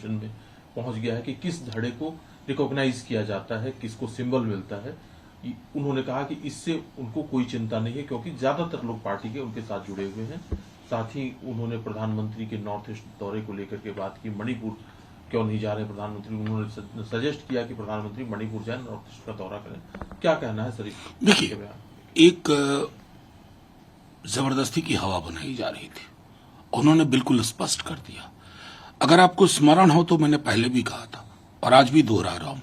Conclusion में पहुंच गया है कि किस धड़े को रिकॉग्नाइज किया जाता है, किसको सिंबल मिलता है। उन्होंने कहा कि इससे उनको कोई चिंता नहीं है क्योंकि ज्यादातर लोग पार्टी के उनके साथ जुड़े हुए हैं। साथ ही उन्होंने प्रधानमंत्री के नॉर्थ ईस्ट दौरे को लेकर के बात की, मणिपुर क्यों नहीं जा रहे प्रधानमंत्री, उन्होंने सजेस्ट किया कि प्रधानमंत्री मणिपुर जाए, नॉर्थ ईस्ट का दौरा करें। क्या कहना है सर? देखिए, एक जबरदस्ती की हवा बनाई जा रही थी, उन्होंने बिल्कुल स्पष्ट कर दिया। अगर आपको स्मरण हो तो मैंने पहले भी कहा था और आज भी दोहरा रहा हूं,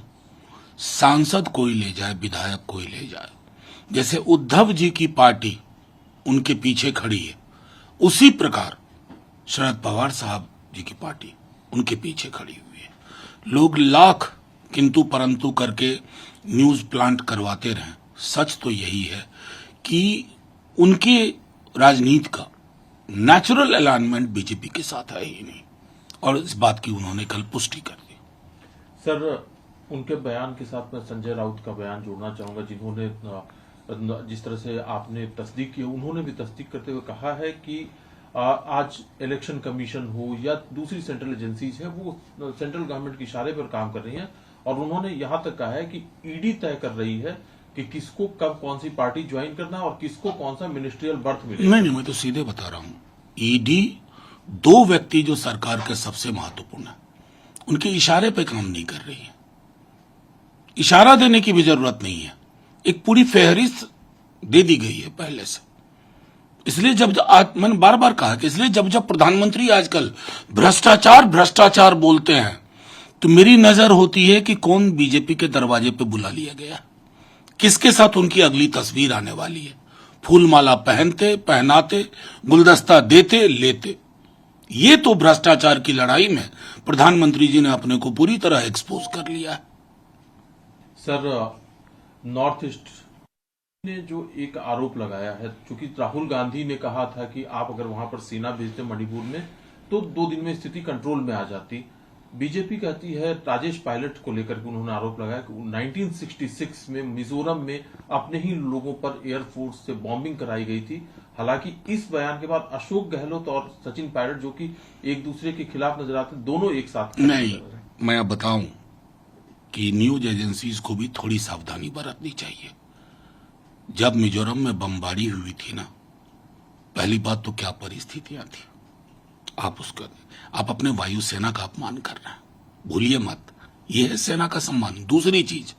सांसद कोई ले जाए, विधायक कोई ले जाए, जैसे उद्धव जी की पार्टी उनके पीछे खड़ी है, उसी प्रकार शरद पवार साहब जी की पार्टी उनके पीछे खड़ी हुई है। लोग लाख किंतु परंतु करके न्यूज प्लांट करवाते रहें, सच तो यही है कि उनके राजनीति का नेचुरल अलाइनमेंट बीजेपी के साथ है ही नहीं, और इस बात की उन्होंने कल पुष्टि कर दी। सर, उनके बयान के साथ मैं संजय राउत का बयान जोड़ना चाहूंगा, जिन्होंने जिस तरह से आपने तस्दीक की, उन्होंने भी तस्दीक करते हुए कहा है कि आज इलेक्शन कमीशन हो या दूसरी सेंट्रल एजेंसीज है, वो सेंट्रल गवर्नमेंट के इशारे पर काम कर रही हैं, और उन्होंने यहां तक कहा है कि ईडी तय कर रही है कि किसको कब कौन सी पार्टी ज्वाइन करना है और किसको कौन सा मिनिस्ट्रियल बर्थ मिलेगा। नहीं, मैं तो सीधे बता रहा हूं, ईडी दो व्यक्ति जो सरकार के सबसे महत्वपूर्ण है, उनके इशारे पे काम नहीं कर रही है। इशारा देने की भी जरूरत नहीं है, एक पूरी फहरिस्त दे दी गई है पहले से। इसलिए जब मैंने बार बार कहा कि इसलिए जब जब प्रधानमंत्री आजकल भ्रष्टाचार भ्रष्टाचार बोलते हैं तो मेरी नजर होती है कि कौन बीजेपी के दरवाजे पे बुला लिया गया, किसके साथ उनकी अगली तस्वीर आने वाली है। फूलमाला पहनते, पहनाते, गुलदस्ता देते, लेते। ये तो भ्रष्टाचार की लड़ाई में प्रधानमंत्री जी ने अपने को पूरी तरह एक्सपोज कर लिया है। सर, नॉर्थ ईस्ट ने जो एक आरोप लगाया है, चूंकि राहुल गांधी ने कहा था कि आप अगर वहां पर सेना भेजते मणिपुर में तो 2 दिन में स्थिति कंट्रोल में आ जाती। बीजेपी कहती है, राजेश पायलट को लेकर के उन्होंने आरोप लगाया कि 1966 में मिजोरम में अपने ही लोगों पर एयरफोर्स से बॉम्बिंग कराई गई थी। हालांकि इस बयान के बाद अशोक गहलोत और सचिन पायलट, जो कि एक दूसरे के खिलाफ नजर आते, दोनों एक साथ नहीं, मैं अब बताऊं कि न्यूज एजेंसीज को भी थोड़ी सावधानी बरतनी चाहिए। जब मिजोरम में बमबारी हुई थी ना, पहली बात तो क्या परिस्थितियां थी, आप अपने वायुसेना का अपमान कर रहे हैं, भूलिए मत, यह है सेना का सम्मान। दूसरी चीज,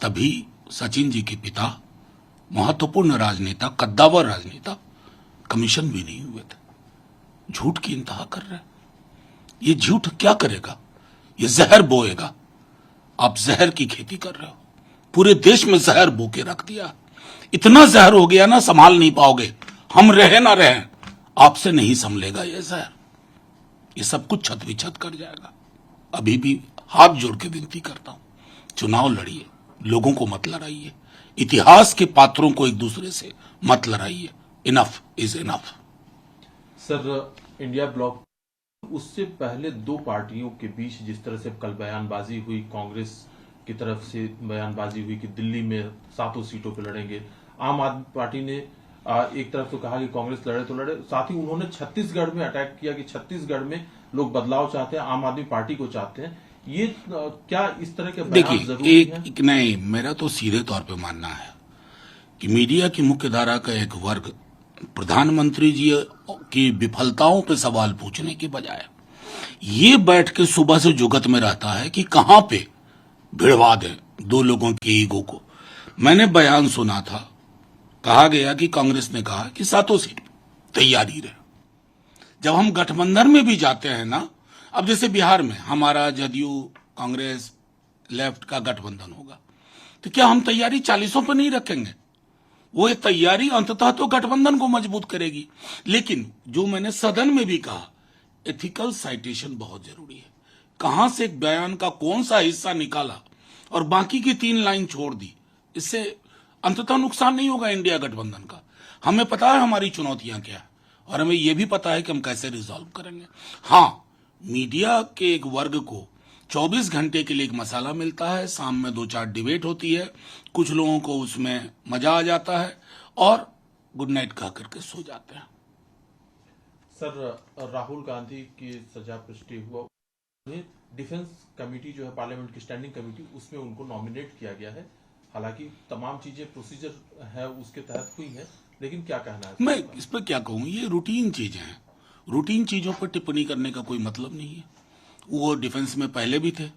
तभी सचिन जी के पिता महत्वपूर्ण राजनेता, कद्दावर राजनेता, कमीशन भी नहीं हुए थे। झूठ की इंतहा कर रहे हैं। ये झूठ क्या करेगा? ये जहर बोएगा। आप जहर की खेती कर रहे हो, पूरे देश में जहर बो के रख दिया। इतना जहर हो गया ना, संभाल नहीं पाओगे। हम रहे ना रहे, आपसे नहीं संभलेगा ये जहर। ये सब कुछ छत विछत कर जाएगा। अभी भी हाथ जोड़ के विनती करता हूं, चुनाव लड़िए, लोगों को मत लड़ाइए, इतिहास के पात्रों को एक दूसरे से मत लड़ाइए। Enough is enough. Sir, India block, उससे पहले 2 पार्टियों के बीच जिस तरह से कल बयानबाजी हुई, कांग्रेस की तरफ से बयानबाजी हुई कि दिल्ली में 7 सीटों पे लड़ेंगे। आम आदमी पार्टी ने एक तरफ तो कहा कि कांग्रेस लड़े तो लड़े, साथ ही उन्होंने छत्तीसगढ़ में अटैक किया कि छत्तीसगढ़ में लोग बदलाव चाहते हैं, आम आदमी पार्टी को चाहते हैं। ये क्या इस तरह के बयान जरूरी है? नहीं, मेरा तो सीधे तौर पे मानना है कि मीडिया की मुख्य धारा का एक वर्ग प्रधानमंत्री जी की विफलताओं पे सवाल पूछने के बजाय ये बैठ के सुबह से जुगत में रहता है कि कहां पे भिड़वा दें 2 लोगों के ईगो को। मैंने बयान सुना था, कहा गया कि कांग्रेस ने कहा कि 7 सीट तैयारी रहे। जब हम गठबंधन में भी जाते हैं ना, अब जैसे बिहार में हमारा जदयू कांग्रेस लेफ्ट का गठबंधन होगा, तो क्या हम तैयारी 40 पर नहीं रखेंगे? वो एक तैयारी अंततः तो गठबंधन को मजबूत करेगी। लेकिन जो मैंने सदन में भी कहा, एथिकल साइटेशन बहुत जरूरी है। कहां से एक बयान का कौन सा हिस्सा निकाला और बाकी की 3 लाइन छोड़ दी, इससे अंततः नुकसान नहीं होगा इंडिया गठबंधन का। हमें पता है हमारी चुनौतियां क्या है और हमें यह भी पता है कि हम कैसे रिजॉल्व करेंगे। हां, मीडिया के एक वर्ग को 24 घंटे के लिए एक मसाला मिलता है, शाम में 2-4 डिबेट होती है, कुछ लोगों को उसमें मजा आ जाता है और गुड नाइट कह करके सो जाते हैं। सर, राहुल गांधी की सजा पुष्टि हुआ, डिफेंस कमेटी जो है पार्लियामेंट की स्टैंडिंग कमेटी, उसमें उनको नॉमिनेट किया गया है। हालांकि तमाम चीजें प्रोसीजर है उसके तहत हुई है, लेकिन क्या कहना है मैं आपका? इस पर क्या कहूँ, ये रूटीन चीजें हैं। रूटीन चीजों पर टिप्पणी करने का कोई मतलब नहीं है। वो डिफेंस में पहले भी थे,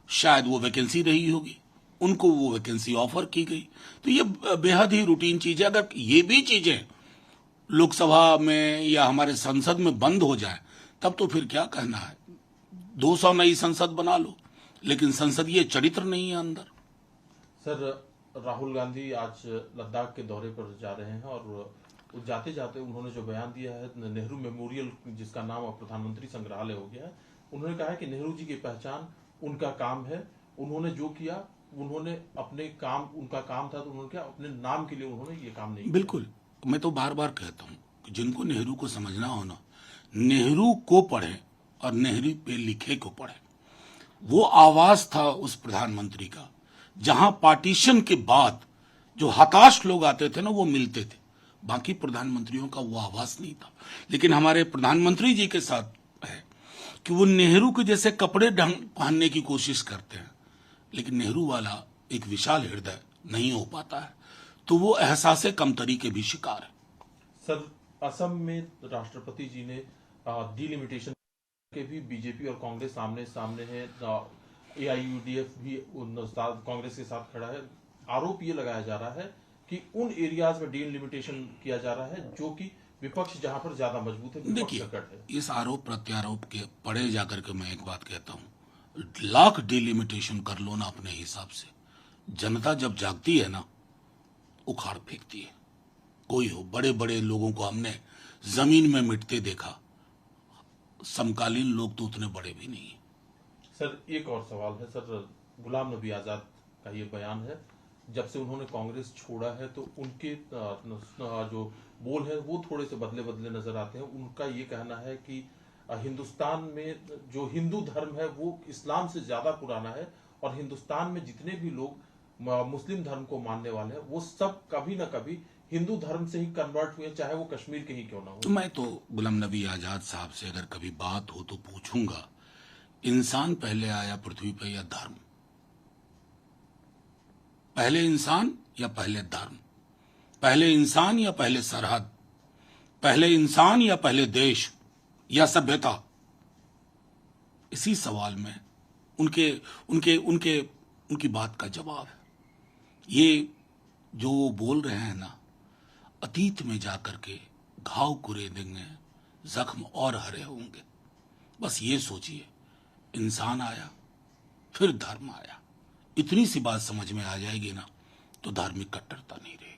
शायद वो वैकेंसी रही होगी, उनको वो वैकेंसी ऑफर की गई, तो ये बेहद ही रूटीन चीज है। अगर ये भी चीजें लोकसभा में या हमारे संसद में बंद हो जाए तब तो फिर क्या कहना है। 200 नई संसद बना लो, लेकिन संसदीय चरित्र नहीं है अंदर। सर, राहुल गांधी आज लद्दाख के दौरे पर जा रहे हैं और जाते जाते उन्होंने जो बयान दिया है नेहरू मेमोरियल, जिसका नाम अब प्रधानमंत्री संग्रहालय हो गया है, उन्होंने कहा है कि नेहरू जी की पहचान उनका काम है। उन्होंने जो किया, उन्होंने अपने काम, उनका काम था तो उन्होंने क्या अपने नाम के लिए उन्होंने ये काम नहीं किया। बिल्कुल, मैं तो बार बार कहता हूं कि जिनको नेहरू को समझना हो ना, नेहरू को पढ़े और नेहरू पे लिखे को पढ़े। वो आवाज था उस प्रधानमंत्री का, जहां पार्टीशन के बाद जो हताश लोग आते थे ना, वो मिलते थे। बाकी प्रधानमंत्रियों का वो आवाज नहीं था। लेकिन हमारे प्रधानमंत्री जी के साथ है कि वो नेहरू के जैसे कपड़े ढंग पहनने की कोशिश करते हैं, लेकिन नेहरू वाला एक विशाल हृदय नहीं हो पाता है, तो वो एहसासे कमतरी के भी शिकार है। सर, असम में राष्ट्रपति जी ने डिलिमिटेशन के भी बीजेपी और कांग्रेस सामने सामने है। एआईयूडीएफ भी कांग्रेस के साथ खड़ा है। आरोप ये लगाया जा रहा है कि उन एरियाज में डिलिमिटेशन किया जा रहा है जो कि विपक्ष जहां पर ज्यादा मजबूत है, विपक्ष देखिए, संकट है। इस आरोप प्रत्यारोप के पड़े जाकर के मैं एक बात कहता हूं, लाख डिलिमिटेशन कर लो ना अपने हिसाब से, जनता जब जागती है ना, उखाड़ फेंकती है। कोई हो, बड़े बड़े लोगों को हमने जमीन में मिटते देखा, समकालीन लोग तो उतने बड़े भी नहीं है। सर, एक और सवाल है सर, गुलाम नबी आजाद का ये बयान है, जब से उन्होंने कांग्रेस छोड़ा है तो उनके जो बोल है वो थोड़े से बदले बदले नजर आते हैं। उनका ये कहना है कि हिंदुस्तान में जो हिंदू धर्म है वो इस्लाम से ज्यादा पुराना है और हिंदुस्तान में जितने भी लोग मुस्लिम धर्म को मानने वाले हैं वो सब कभी ना कभी हिंदू धर्म से ही कन्वर्ट हुए, चाहे वो कश्मीर के ही क्यों ना हो। तो मैं तो गुलाम नबी आजाद साहब से अगर कभी बात हो तो पूछूंगा, इंसान पहले आया पृथ्वी पर या धर्म? पहले इंसान या पहले धर्म? पहले इंसान या पहले सरहद? पहले इंसान या पहले देश या सभ्यता? इसी सवाल में उनके उनके उनके उनकी बात का जवाब है। ये जो वो बोल रहे हैं ना, अतीत में जाकर के घाव कुरेदेंगे, जख्म और हरे होंगे। बस ये सोचिए, इंसान आया फिर धर्म आया, इतनी सी बात समझ में आ जाएगी ना, तो धार्मिक कट्टरता नहीं रहेगी।